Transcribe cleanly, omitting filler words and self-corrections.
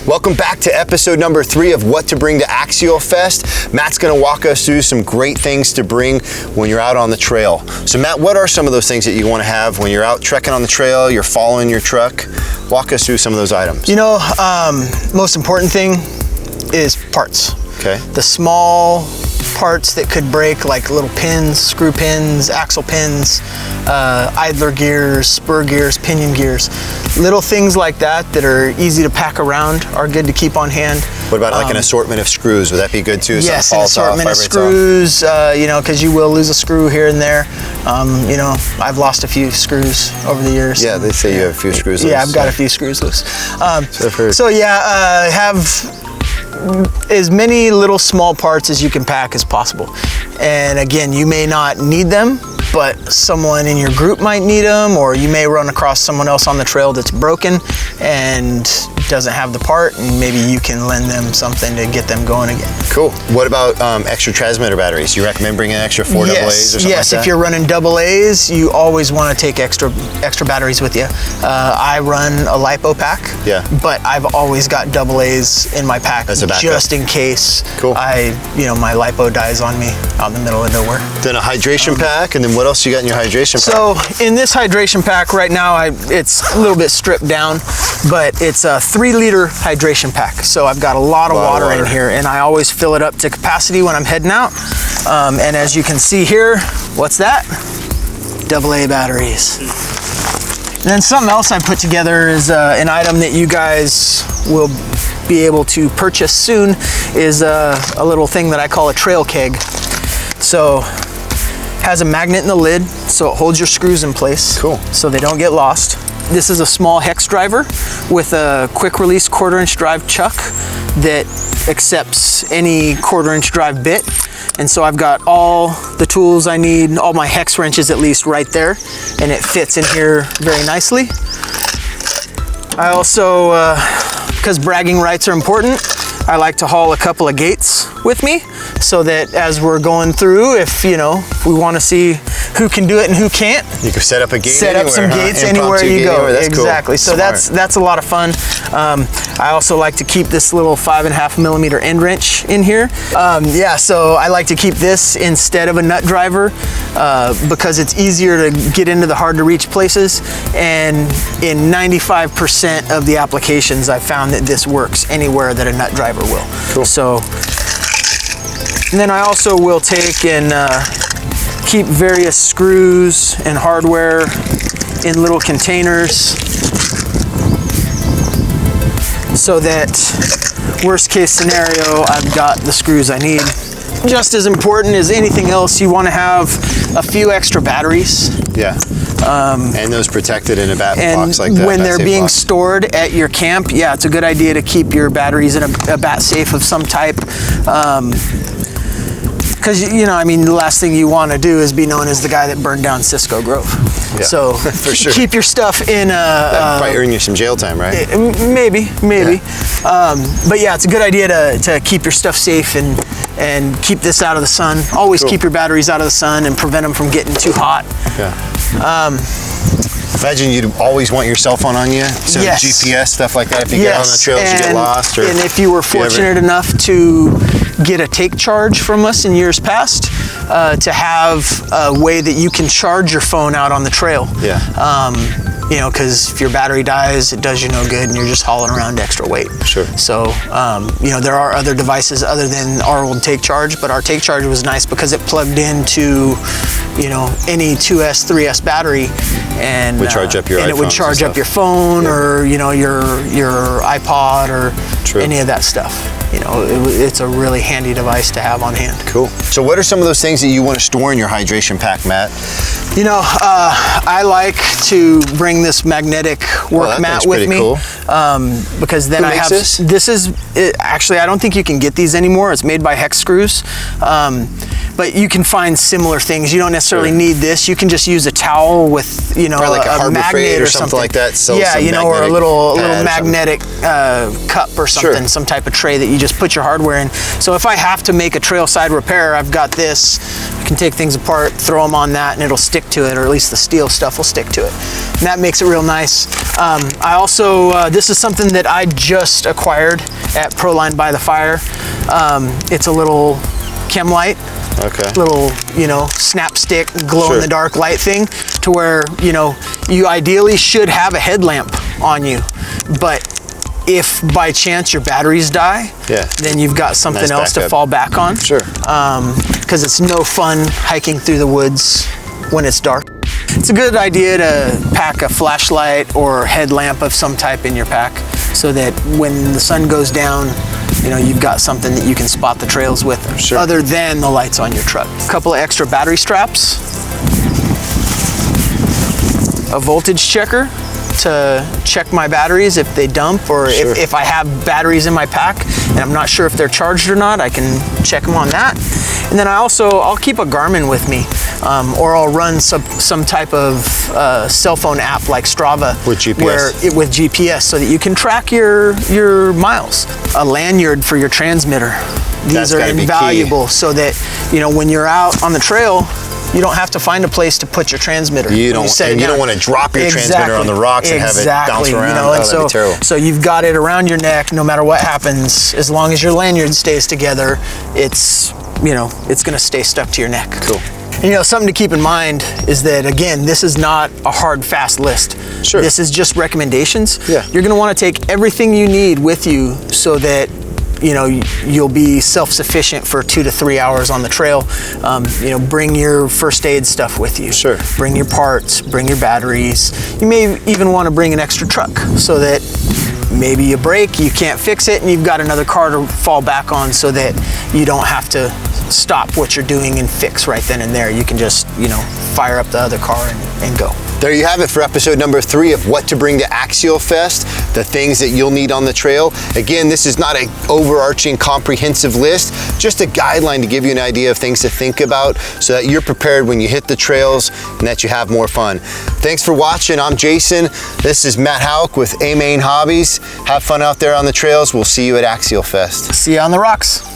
Welcome back to episode number 3 of What to Bring to Axialfest. Matt's going to walk us through some great things to bring when you're out on the trail. So Matt, what are some of those things that you want to have when you're out trekking on the trail, you're following your truck? Walk us through some of those items. You know, most important thing is parts. Okay. The small parts that could break, like little pins, screw pins, axle pins, idler gears, spur gears, pinion gears. Little things like that are easy to pack around are good to keep on hand. What about like an assortment of screws? Would that be good too? Yes, an assortment of screws, you know, because you will lose a screw here and there. You know, I've lost a few screws over the years. Yeah, they say you have a few screws loose. Yeah, I've got a few screws loose. So yeah, have as many little small parts as you can pack as possible. And again, you may not need them, but someone in your group might need them, or you may run across someone else on the trail that's broken and doesn't have the part, and maybe you can lend them something to get them going again. Cool. What about extra transmitter batteries? You recommend bringing an extra 4 AA's or something like that? If you're running AA's, you always want to take extra batteries with you. I run a LiPo pack, but I've always got AA's in my pack just in case my LiPo dies on me out in the middle of nowhere. Then a hydration pack, and then what else you got in your hydration pack? So in this hydration pack right now, it's a little bit stripped down, but it's a 3-liter hydration pack. So I've got a lot of water in here, and I always fill it up to capacity when I'm heading out. And as you can see here, what's that? AA batteries. And then something else I put together is an item that you guys will be able to purchase soon is a little thing that I call a trail keg. So has a magnet in the lid, so it holds your screws in place. Cool. So they don't get lost. This is a small hex driver with a quick release 1/4-inch drive chuck that accepts any 1/4-inch drive bit. And so I've got all the tools I need, all my hex wrenches at least right there, and it fits in here very nicely. I also, because bragging rights are important, I like to haul a couple of gates with me so that as we're going through, if we want to see who can do it and who can't, you can set up a gate. Set up some gates anywhere you go. Exactly. So that's a lot of fun. I also like to keep this little 5.5mm end wrench in here. So I like to keep this instead of a nut driver because it's easier to get into the hard to reach places. And in 95% of the applications, I found that this works anywhere that a nut driver will. Cool. So, and then I also will take and keep various screws and hardware in little containers so that worst case scenario, I've got the screws I need. Just as important as anything else, you want to have a few extra batteries. Yeah. And those protected in a bat box like that. And when they're being stored at your camp, it's a good idea to keep your batteries in a bat safe of some type. Because, the last thing you want to do is be known as the guy that burned down Cisco Grove. Yeah, so for sure. Keep your stuff in a... That might earn you some jail time, right? Maybe. Yeah. But yeah, it's a good idea to keep your stuff safe and keep this out of the sun. Always keep your batteries out of the sun and prevent them from getting too hot. Yeah. Imagine you'd always want your cell phone on you, so GPS, stuff like that, if you get on the trails, you get lost. And if you were fortunate enough to get a take charge from us in years past, to have a way that you can charge your phone out on the trail. Yeah. Because if your battery dies, it does you no good and you're just hauling around extra weight. Sure. So, there are other devices other than our old take charge, but our take charge was nice because it plugged into, any 2S, 3S battery and would charge up your and it would charge up your phone or, your iPod or any of that stuff. It's a really handy device to have on hand. Cool. So what are some of those things that you want to store in your hydration pack, Matt? I like to bring this magnetic work mat with me. Cool. Because then I have this? Actually, I don't think you can get these anymore. It's made by Hex Screws. But you can find similar things. You don't necessarily need this. You can just use a towel with, like a magnet or something like that. Or a little magnetic cup or something, some type of tray that you just put your hardware in. So if I have to make a trail side repair, I've got this. I can take things apart, throw them on that, and it'll stick to it, or at least the steel stuff will stick to it. And that makes it real nice. I also, this is something that I just acquired at Proline by the Fire. It's a little chem light. Okay. Little, you know, snap stick, glow in the dark light thing, to where, you know, you ideally should have a headlamp on you, but if by chance your batteries die, then you've got something else to fall back on. Sure. Because it's no fun hiking through the woods when it's dark. It's a good idea to pack a flashlight or headlamp of some type in your pack, so that when the sun goes down, you know, you've got something that you can spot the trails with, other than the lights on your truck. A couple of extra battery straps, a voltage checker to check my batteries if they dump, or if I have batteries in my pack and I'm not sure if they're charged or not, I can check them on that. And then I'll keep a Garmin with me, or I'll run some type of cell phone app like Strava with GPS, with GPS, so that you can track your miles. A lanyard for your transmitter. These are invaluable, so that, you know, when you're out on the trail, you don't have to find a place to put your transmitter. You don't want to drop your transmitter on the rocks and have it bounce around. You know, and that'd be terrible. So you've got it around your neck, no matter what happens. As long as your lanyard stays together, it's, you know, it's going to stay stuck to your neck. Cool. And, you know, something to keep in mind is that, again, this is not a hard, fast list. Sure. This is just recommendations. Yeah. You're going to want to take everything you need with you, so that, you know, you'll be self-sufficient for 2 to 3 hours on the trail. You know, bring your first aid stuff with you. Sure. Bring your parts, bring your batteries. You may even want to bring an extra truck, so that maybe you break, you can't fix it, and you've got another car to fall back on, so that you don't have to stop what you're doing and fix right then and there. You can just, you know, fire up the other car and go. There you have it for episode number 3 of what to bring to Axialfest, the things that you'll need on the trail. Again, this is not an overarching comprehensive list, just a guideline to give you an idea of things to think about, so that you're prepared when you hit the trails and that you have more fun. Thanks for watching. I'm Jason. This is Matt Hauck with AMain Hobbies. Have fun out there on the trails. We'll see you at Axialfest. See you on the rocks.